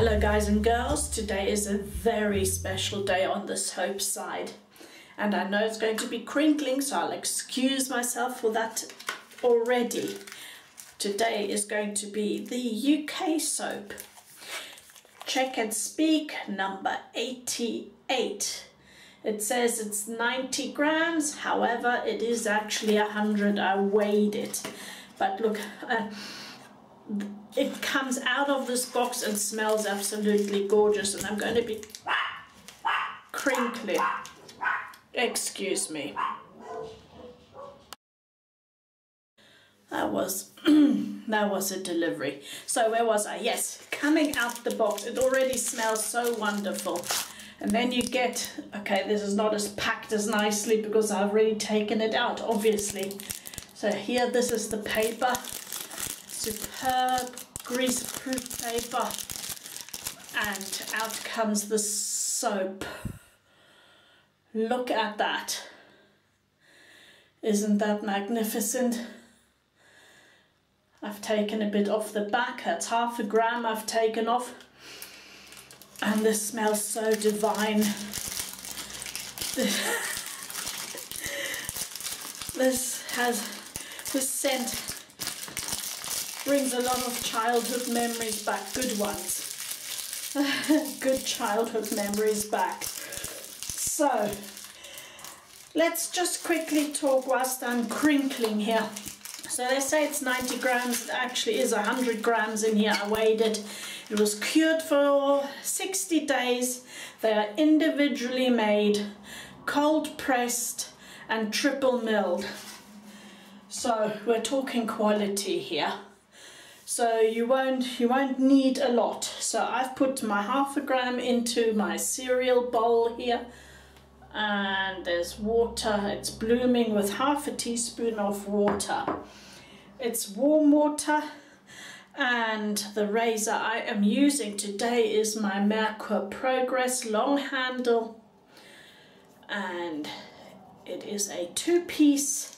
Hello guys and girls, today is a very special day on the soap side and I know it's going to be crinkling, so I'll excuse myself for that already. Today is going to be the UK soap, Czeck and Speake number 88. It says it's 90 grams, however it is actually 100, I weighed it. But look, it comes out of this box and smells absolutely gorgeous, and I'm going to be crinkling. Excuse me. That was that was a delivery. So where was I? Yes, coming out the box. It already smells so wonderful. And then you get, okay, this is not as packed as nicely because I've already taken it out, obviously. So here, this is the paper. Superb grease-proof paper, and out comes the soap. Look at that. Isn't that magnificent? I've taken a bit off the back, that's half a gram I've taken off, and this smells so divine. This scent brings a lot of childhood memories back, good ones. Good childhood memories back. So, let's just quickly talk whilst I'm crinkling here. So they say it's 90 grams, it actually is 100 grams in here, I weighed it. It was cured for 60 days. They are individually made, cold pressed and triple milled. So we're talking quality here. So you won't need a lot. So I've put my half a gram into my cereal bowl here, and there's water. It's blooming with half a teaspoon of water. It's warm water, and the razor I am using today is my Merkur Progress long handle, and it is a 2-piece.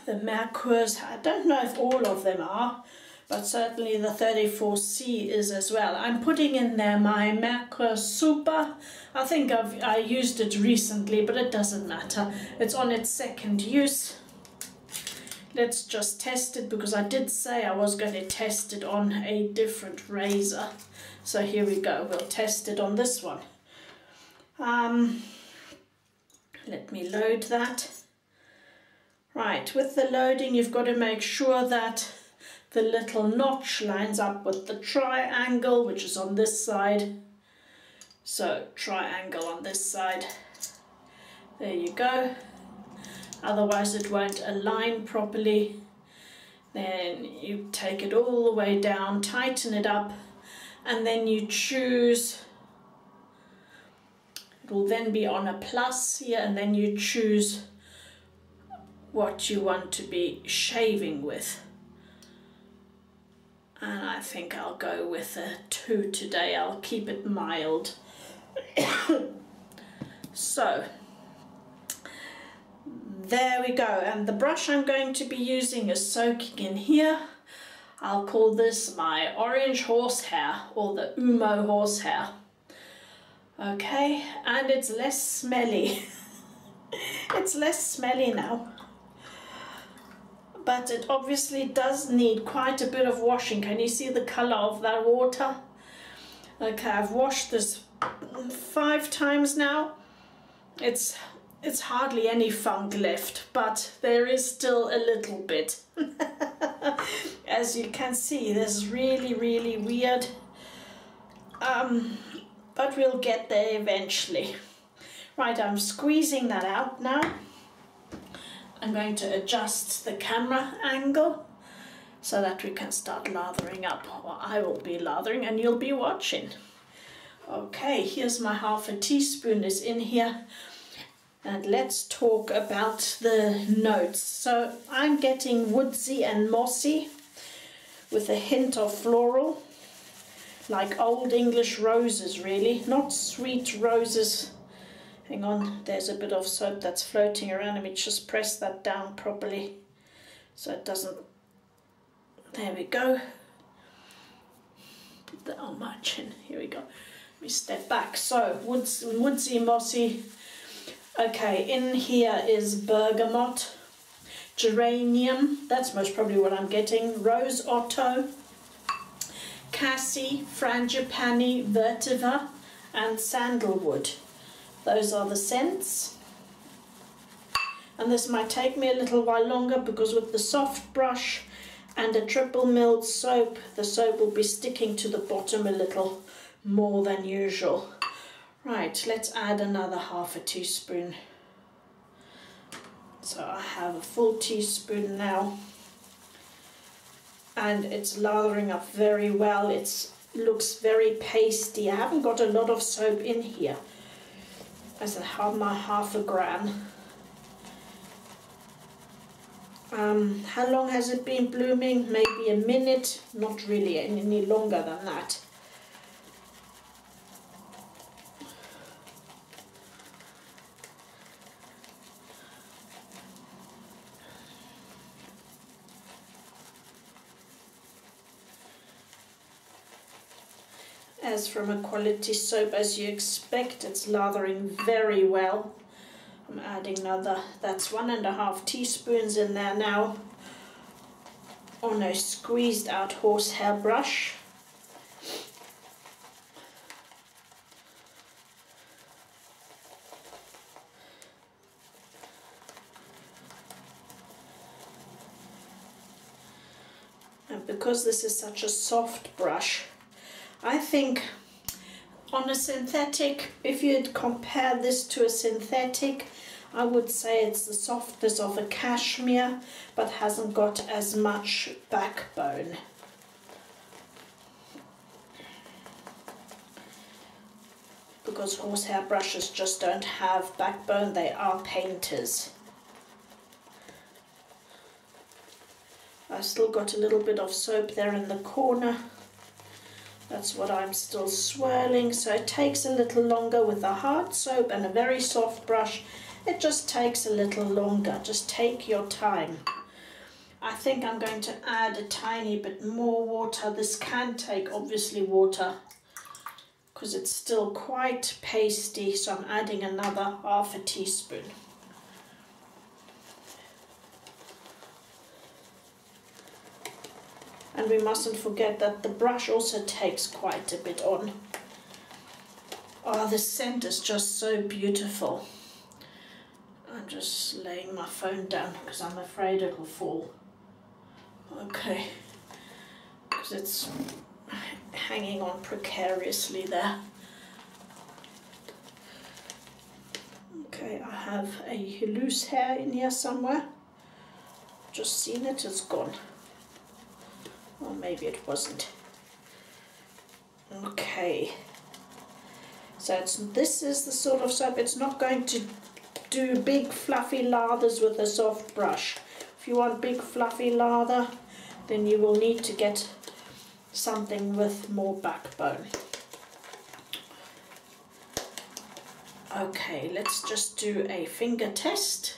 The Merkurs, I don't know if all of them are, but certainly the 34C is as well. I'm putting in there my Merkur Super. I think I used it recently, but it doesn't matter. It's on its second use. Let's just test it, because I did say I was going to test it on a different razor. So here we go, we'll test it on this one. Let me load that. Right, with the loading you've got to make sure that the little notch lines up with the triangle, which is on this side. So triangle on this side. There you go. Otherwise it won't align properly. Then you take it all the way down, tighten it up, and then you choose. It will then be on a plus here, and then you choose what you want to be shaving with. And I think I'll go with a 2 today. I'll keep it mild. So there we go, and the brush I'm going to be using is soaking in here. I'll call this my orange horsehair, or the Oumo horsehair. Okay, and it's less smelly. It's less smelly now. But it obviously does need quite a bit of washing. Can you see the color of that water? Okay, I've washed this 5 times now. It's hardly any funk left, but there is still a little bit. As you can see, this is really, really weird. But we'll get there eventually. Right, I'm squeezing that out now. I'm going to adjust the camera angle so that we can start lathering up, or I will be lathering and you'll be watching. Okay, here's my half a teaspoon is in here, and let's talk about the notes. So I'm getting woodsy and mossy with a hint of floral, like old English roses really, not sweet roses. Hang on, there's a bit of soap that's floating around. Let me just press that down properly so it doesn't There we go. Put that on my chin. Here we go. Let me step back. So, woodsy, mossy. Okay, in here is bergamot, geranium, that's most probably what I'm getting, rose otto, cassie, frangipani, vetiver, and sandalwood. Those are the scents. And this might take me a little while longer because with the soft brush and a triple milled soap, the soap will be sticking to the bottom a little more than usual. Right, let's add another half a teaspoon. So I have a full teaspoon now. And it's lathering up very well. It looks very pasty. I haven't got a lot of soap in here. As my half a gram. How long has it been blooming? Maybe a minute. Not really any longer than that. As from a quality soap as you expect, it's lathering very well. I'm adding another, that's 1.5 teaspoons in there now on a squeezed out horsehair brush. And because this is such a soft brush, I think on a synthetic, if you'd compare this to a synthetic, I would say it's the softness of a cashmere, but hasn't got as much backbone. Because horsehair brushes just don't have backbone, they are painters. I've still got a little bit of soap there in the corner. That's what I'm still swirling, so it takes a little longer with a hard soap and a very soft brush. It just takes a little longer. Just take your time. I think I'm going to add a tiny bit more water. This can take obviously water because it's still quite pasty, so I'm adding another half a teaspoon. And we mustn't forget that the brush also takes quite a bit on. Oh, the scent is just so beautiful. I'm just laying my phone down because I'm afraid it will fall. Okay, because it's hanging on precariously there. Okay, I have a loose hair in here somewhere. Just seen it, it's gone. Or maybe it wasn't. Okay. So this is the sort of soap, it's not going to do big fluffy lathers with a soft brush. If you want big fluffy lather, then you will need to get something with more backbone. Okay, let's just do a finger test.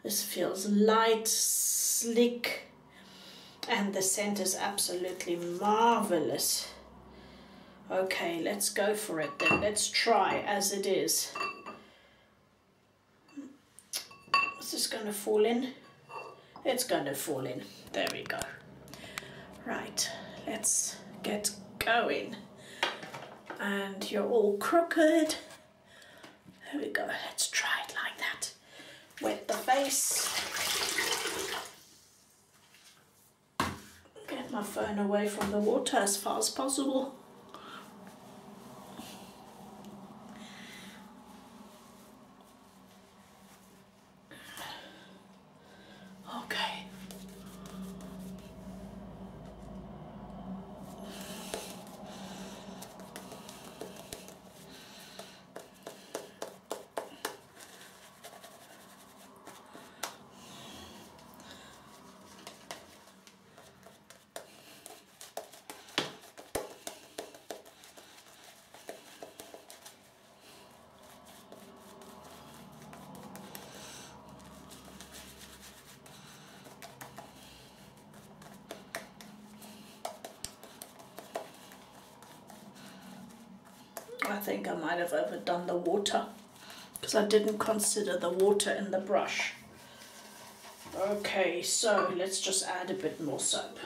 This feels light, slick, and the scent is absolutely marvelous. Okay, let's go for it then. Let's try as it is. Is this going to fall in? It's going to fall in. There we go. Right, let's get going. And you're all crooked. There we go. Let's try it like that. Wet the face. Get my phone away from the water as far as possible. Okay. I think I might have overdone the water because I didn't consider the water in the brush. Okay, so let's just add a bit more soap.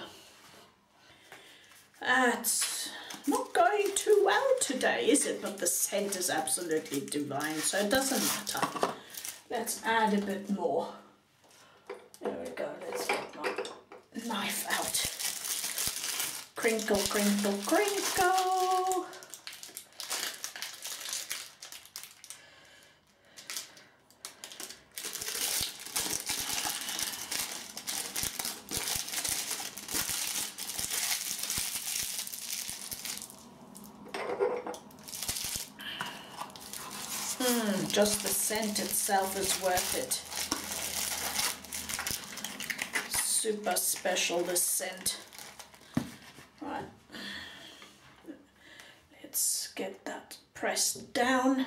That's not going too well today, is it? But the scent is absolutely divine, so it doesn't matter. Let's add a bit more. There we go, let's get my knife out. Crinkle, crinkle, crinkle. Just the scent itself is worth it. Super special, this scent. Right, let's get that pressed down.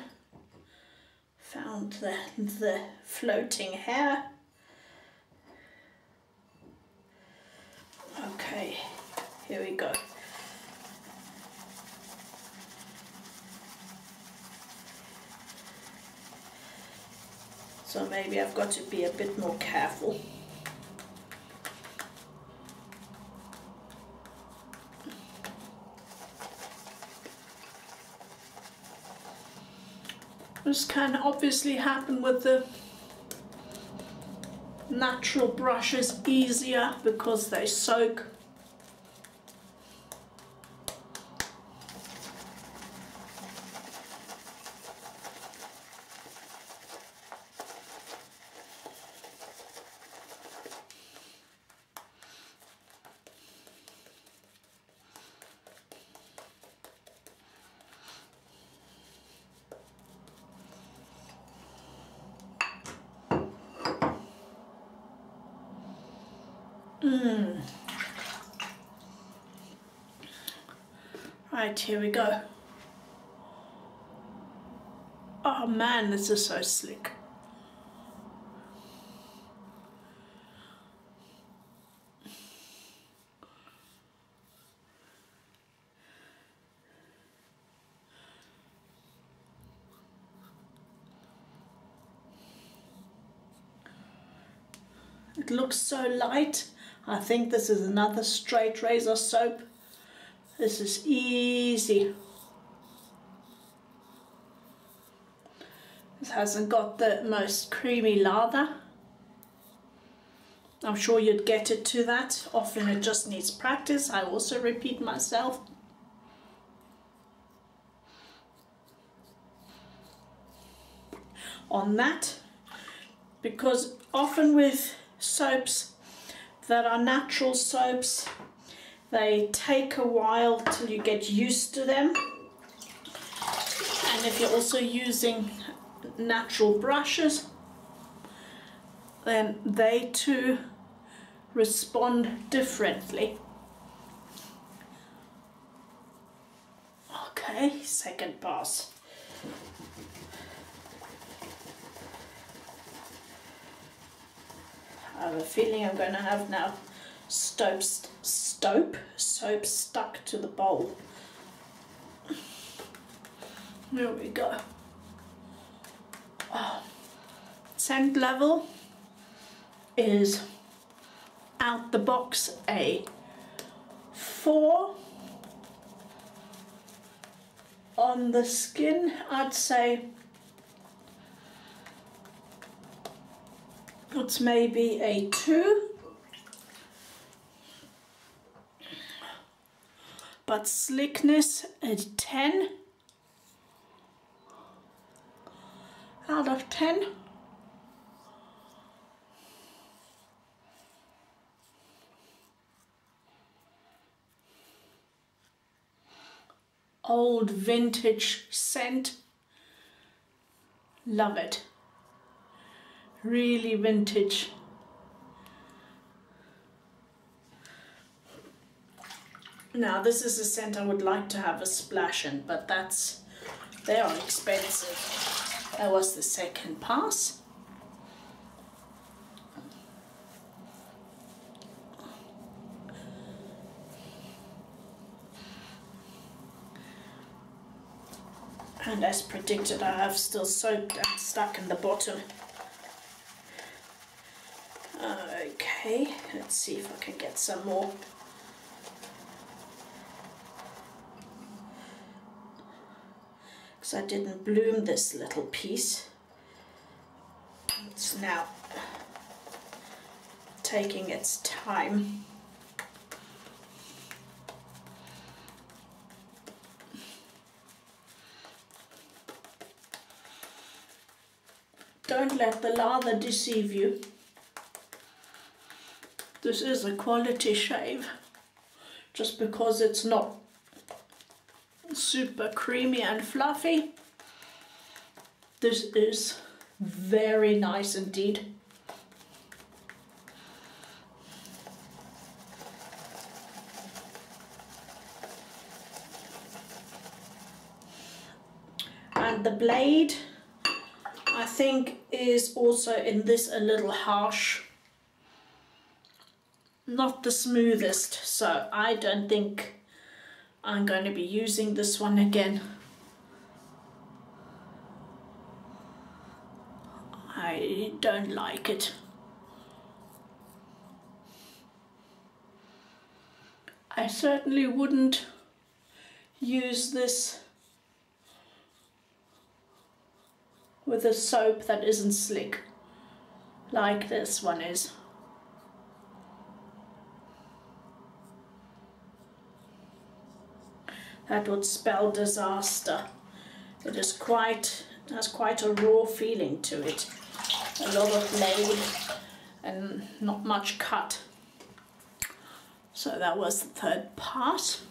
Found the floating hair. Okay, here we go. So maybe I've got to be a bit more careful. This can obviously happen with the natural brushes easier because they soak. Right, here we go. Oh man, this is so slick. It looks so light. I think this is another straight razor soap. This is easy. This hasn't got the most creamy lather. I'm sure you'd get it to that. Often it just needs practice. I also repeat myself. On that, because often with soaps that are natural soaps, they take a while till you get used to them. And if you're also using natural brushes, then they too respond differently. Okay, second pass. I have a feeling I'm going to have now soap stuck to the bowl. There we go. Oh, scent level is out the box a 4. On the skin, I'd say it's maybe a 2. But slickness a 10 out of 10. Old vintage scent. Love it. Really vintage. Now this is a scent I would like to have a splash in, but they are expensive. That was the second pass. And as predicted, I have still soaked and stuck in the bottom. Okay, let's see if I can get some more. Because I didn't bloom this little piece. It's now taking its time. Don't let the lather deceive you. This is a quality shave. Just because it's not super creamy and fluffy, this is very nice indeed. And the blade, I think, is also in this a little harsh. Not the smoothest, so I don't think I'm going to be using this one again. I don't like it. I certainly wouldn't use this with a soap that isn't slick, like this one is. That would spell disaster. It is has quite a raw feeling to it. A lot of blade and not much cut. So that was the third part.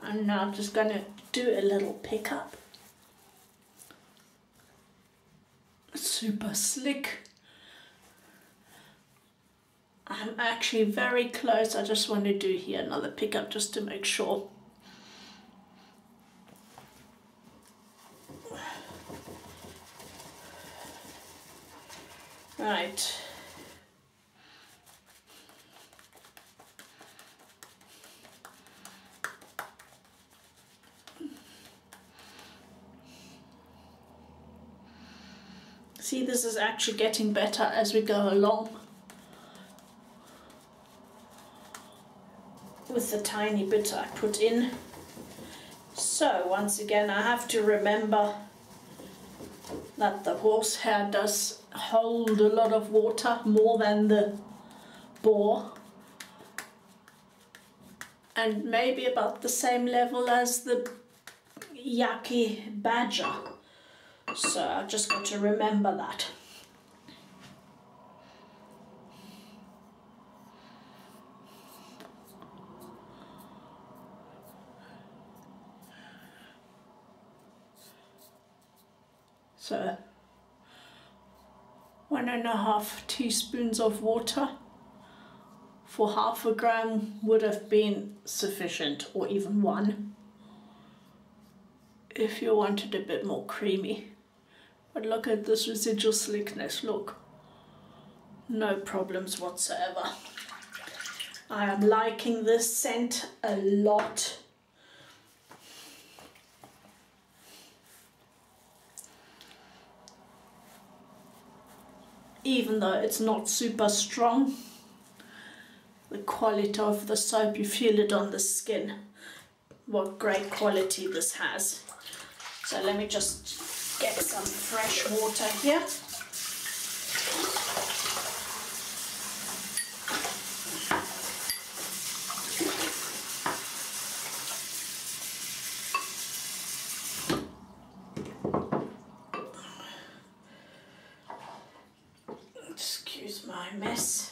I'm now just going to do a little pickup. Super slick. I'm actually very close. I just want to do here another pickup just to make sure. Right. See, this is actually getting better as we go along with the tiny bit I put in. So once again, I have to remember that the horsehair does hold a lot of water, more than the boar, and maybe about the same level as the yucky badger. So I've just got to remember that. So 1.5 teaspoons of water for 0.5 gram would have been sufficient, or even 1 if you wanted a bit more creamy. But look at this residual slickness, look. No problems whatsoever. I am liking this scent a lot. Even though it's not super strong, the quality of the soap, you feel it on the skin, what great quality this has. So let me just get some fresh water here. Excuse my mess.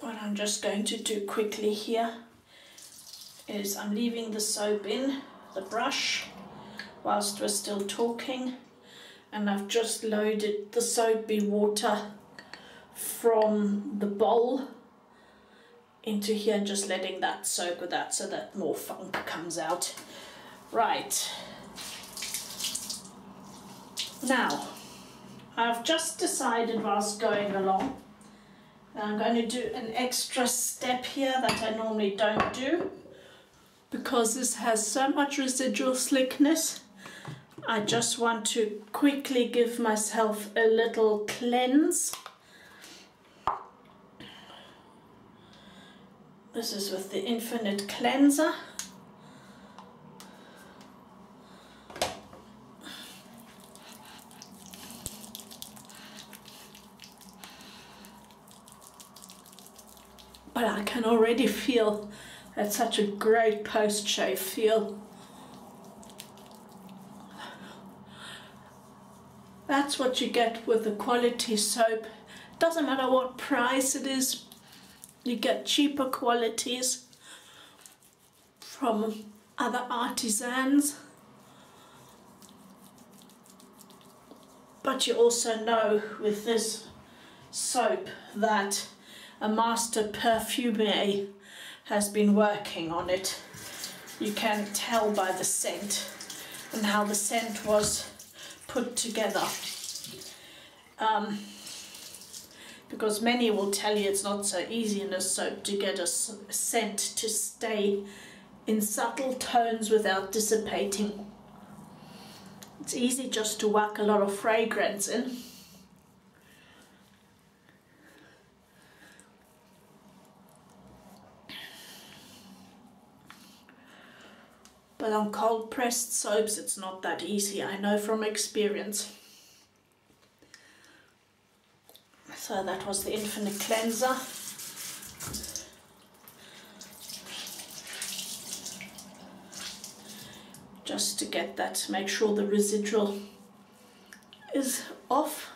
What I'm just going to do quickly here is I'm leaving the soap in the brush whilst we're still talking, and I've just loaded the soapy water from the bowl into here and just letting that soak with that so that more funk comes out. Right. Now, I've just decided whilst going along I'm going to do an extra step here that I normally don't do because this has so much residual slickness. I just want to quickly give myself a little cleanse. This is with the Infinite Cleanser. But I can already feel that's such a great post-shave feel. That's what you get with the quality soap. Doesn't matter what price it is, you get cheaper qualities from other artisans. But you also know with this soap that a master perfumer has been working on it. You can tell by the scent and how the scent was put together. Because many will tell you it's not so easy in a soap to get a scent to stay in subtle tones without dissipating. It's easy just to whack a lot of fragrance in. But on cold pressed soaps it's not that easy, I know from experience. So that was the Infinite Cleanser. Just to get that, make sure the residual is off.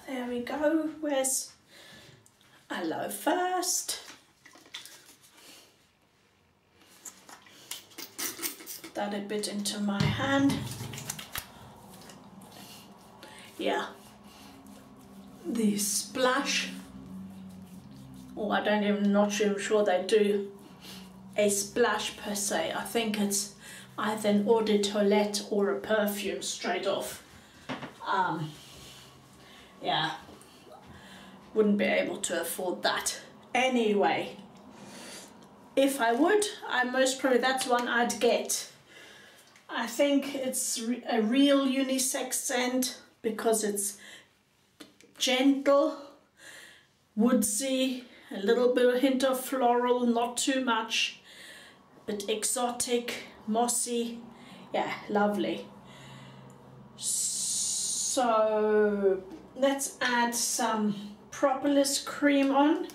There we go. Where's Aloe first? Put that a bit into my hand. Yeah. The splash. Oh, I don't even, not even sure they do a splash per se. I think it's either an eau de toilette or a perfume straight off. Yeah, wouldn't be able to afford that anyway. If I would, most probably that's one I'd get. I think it's a real unisex scent because it's gentle, woodsy, a little bit of hint of floral, not too much, but exotic, mossy. Yeah, lovely. So let's add some Propolis cream on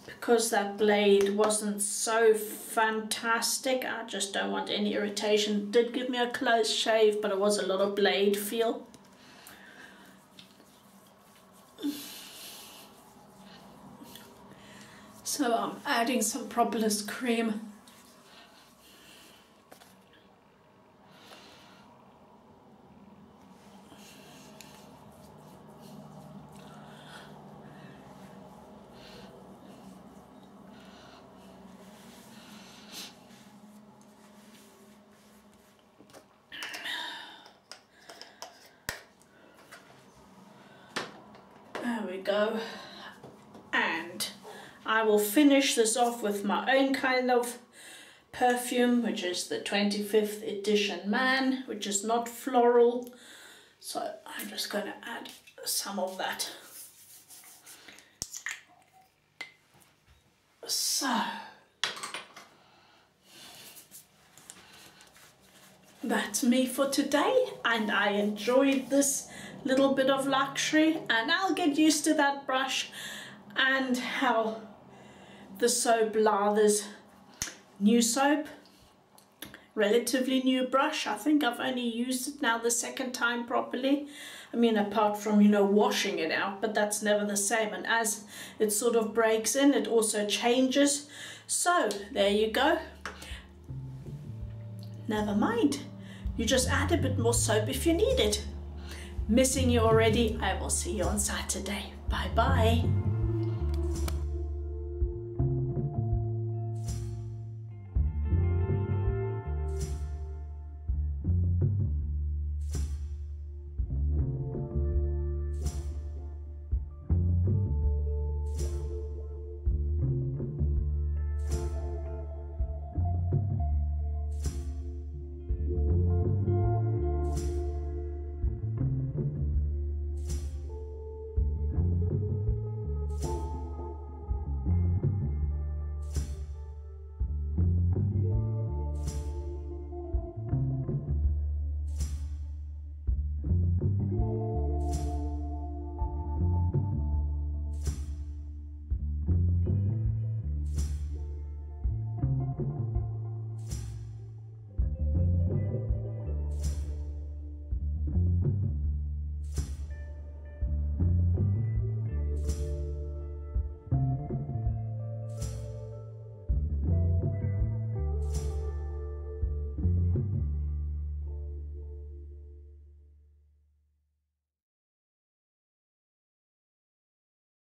because that blade wasn't so fantastic. I just don't want any irritation. It did give me a close shave, but it was a lot of blade feel. So I'm adding some Propolis cream. There we go, and I will finish this off with my own kind of perfume, which is the 25th edition Man, which is not floral, so I'm just going to add some of that. So that's me for today, and I enjoyed this little bit of luxury, and I'll get used to that brush and how the soap lathers. New soap, relatively new brush. I think I've only used it now the second time properly. I mean, apart from, you know, washing it out, but that's never the same. And as it sort of breaks in, it also changes. So there you go. Never mind. You just add a bit more soap if you need it. Missing you already. I will see you on Saturday. Bye bye.